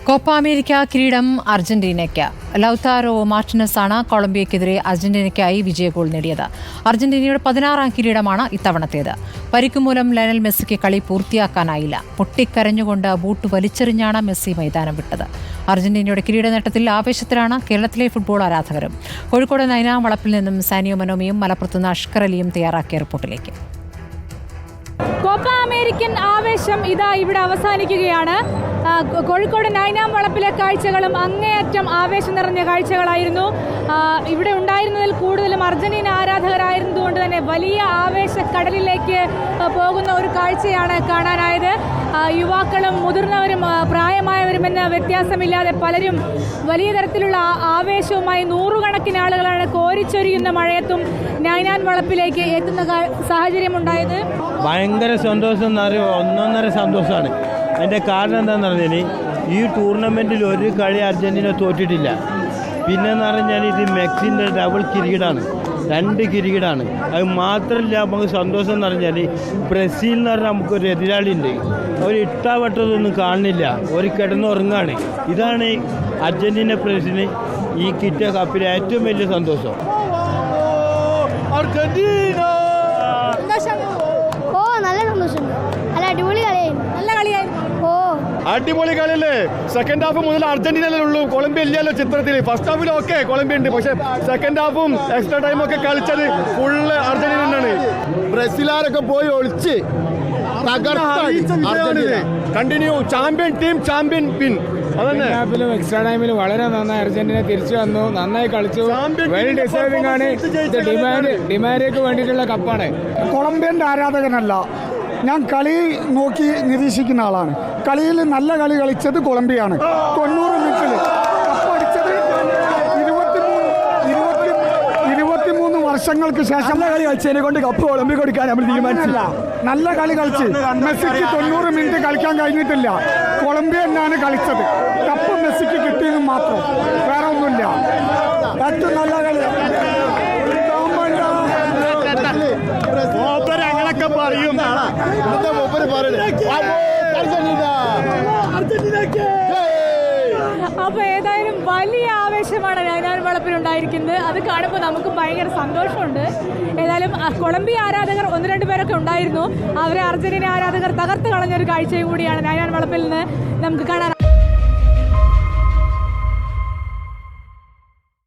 Copa America കിരീടം അർജന്റീനയ്ക്ക്. Lautaro Martinez ആണ് കൊളംബിയയ്ക്കെതിരെ അർജന്റീനയ്ക്കായി വിജയ goal നേടിയത്. അർജന്റീനയുടെ 16ാം കിരീടമാണ് ഇത്തവണത്തേത്. പരിക്കുമൂലം ലയണൽ മെസ്സിക്ക് കളി പൂർത്തിയാക്കാനായില്ല. പൊട്ടിക്കരഞ്ഞുകൊണ്ട് ബൂട്ട് വലിച്ചെറിഞ്ഞാണ് മെസ്സി മൈതാനം വിട്ടത്. അർജന്റീനയുടെ കിരീട നേട്ടത്തിൽ ആവേശത്തിലാണ് കേരളത്തിലെ ഫുട്ബോൾ ആരാധകരും. കോഴിക്കോട് നൈനാം വളപ്പിൽ നിന്നും സാനിയോ മനോമിയും മലപ്പുറത്തുനിന്ന് അഷ്കർ അലിയും തയ്യാറാക്കിയ റിപ്പോർട്ടിലേക്ക്. കോപ്പ അമേരിക്കൻ ആവേശം ഇതാ ഇവിടെ അവസാനിക്കുകയാണ്. കോഴിക്കോട് നൈനാം വളപ്പിലെ കാഴ്ചകളും അങ്ങേയറ്റം ആവേശം നിറഞ്ഞ കാഴ്ചകളായിരുന്നു. ഇവിടെ ഉണ്ടായിരുന്നതിൽ കൂടുതലും അർജന്റീന ആരാധകരായിരുന്നതുകൊണ്ട് തന്നെ വലിയ ആവേശക്കടലിലേക്ക് പോകുന്ന ഒരു കാഴ്ചയാണ് കാണാനായത്. യുവാക്കളും മുതിർന്നവരും പ്രായമായവരുമെന്ന വ്യത്യാസമില്ലാതെ പലരും വലിയ തരത്തിലുള്ള ആവേശവുമായി നൂറുകണക്കിന് ആളുകളാണ് കോരിച്ചൊരിയുന്ന മഴയത്തും നൈനാൻ വളപ്പിലേക്ക് എത്തുന്ന സാഹചര്യമുണ്ടായത്. ഭയങ്കര സന്തോഷം എന്ന് പറയുമ്പോൾ ഒന്നൊന്നര സന്തോഷമാണ്. അതിൻ്റെ കാരണം എന്താണെന്ന് പറഞ്ഞാൽ ഈ ടൂർണമെൻറ്റിൽ ഒരു കളി അർജൻറ്റീന തോറ്റിട്ടില്ല. പിന്നെന്ന് പറഞ്ഞാൽ ഇത് മെക്സിൻ്റെ ഡബിൾ കിരീടമാണ്, 2 കിരീടമാണ്. അത് മാത്രമല്ല നമുക്ക് സന്തോഷം എന്ന് പറഞ്ഞാൽ ബ്രസീൽ എന്ന് പറഞ്ഞാൽ നമുക്കൊരു എതിരാളി ഉണ്ട്, അവർ ഇട്ടാവട്ടതൊന്നും കാണുന്നില്ല, ഒരു കിടന്നുറങ്ങാണ്. ഇതാണ് അർജൻറ്റീന പ്രസിന് ഈ കിട്ടിയ കപ്പിലെ ഏറ്റവും വലിയ സന്തോഷം. അർജന്റീന നല്ല സന്തോഷമുണ്ട്. നല്ല അടിപൊളി കളിയായിരുന്നു. നല്ല കളിയായിരുന്നു. അടിപൊളി കളിയല്ലേ. സെക്കൻഡ് ഹാഫ് മുതൽ അർജന്റീനയിലേ ഉള്ളൂ, കൊളംബിയ ഇല്ലല്ലോ ചിത്രത്തിൽ. ഫസ്റ്റ് ഹാഫിൽ ഓക്കെ കൊളംബിയ ഉണ്ട്, പക്ഷെ സെക്കൻഡ് ഹാഫും എക്സ്ട്രാ ടൈമും ഒക്കെ കളിച്ചത് ഫുള്ള് അർജന്റീന തന്നെയാണ്. ബ്രസീലുകാരൊക്കെ പോയി ഒളിച്ച് കണ്ടിന്യൂ ചാമ്പ്യൻ ടീം ചാമ്പ്യൻ പിൻ. അതന്നെ എക്സ്ട്രാ ടൈമിൽ വളരെ നന്നായി അർജന്റീന തിരിച്ചു വന്നു, നന്നായി കളിച്ചു. വെൽ ഡിസേർവിംഗ് ആണ്. ഡിമാരിയക്ക് വേണ്ടിയിട്ടുള്ള കപ്പാണ്. കൊളംബിയൻ്റെ ആരാധകനല്ല ഞാൻ, കളി നോക്കി നിരീക്ഷിക്കുന്ന ആളാണ്. കളിയിൽ നല്ല കളി കളിച്ചത് കൊളംബിയാണ്. 90 മിനിറ്റിൽ കപ്പടിച്ചത് 23 വർഷങ്ങൾക്ക് ശേഷം. നല്ല കളി കളിച്ചതിനെ കൊണ്ട് കപ്പ് കൊളംബിയ കൊടുക്കാൻ നമ്മൾ തീരുമാനിച്ചില്ല. നല്ല കളി കളിച്ച് മെസ്സിക്ക് 90 മിനിറ്റ് കളിക്കാൻ കഴിഞ്ഞിട്ടില്ല. കൊളംബിയ തന്നെയാണ് കളിച്ചത്. കപ്പ് മെസ്സിക്ക് കിട്ടിയത് മാത്രം, വേറെ ഒന്നുമില്ല. ഏറ്റവും നല്ല കളി അങ്ങനൊക്കെ പറയും. അപ്പൊ ഏതായാലും വലിയ ആവേശമാണ് നൈനാൻ വളപ്പിലുണ്ടായിരിക്കുന്നത്. അത് കാണുമ്പോൾ നമുക്ക് ഭയങ്കര സന്തോഷമുണ്ട്. ഏതായാലും കൊളംബിയ ആരാധകർ 1-2 പേരൊക്കെ ഉണ്ടായിരുന്നു. അവരെ അർജന്റീന ആരാധകർ തകർത്ത് കളഞ്ഞൊരു കാഴ്ചയും കൂടിയാണ് നൈനാൻ വളപ്പിൽ നിന്ന് നമുക്ക് കാണാൻ.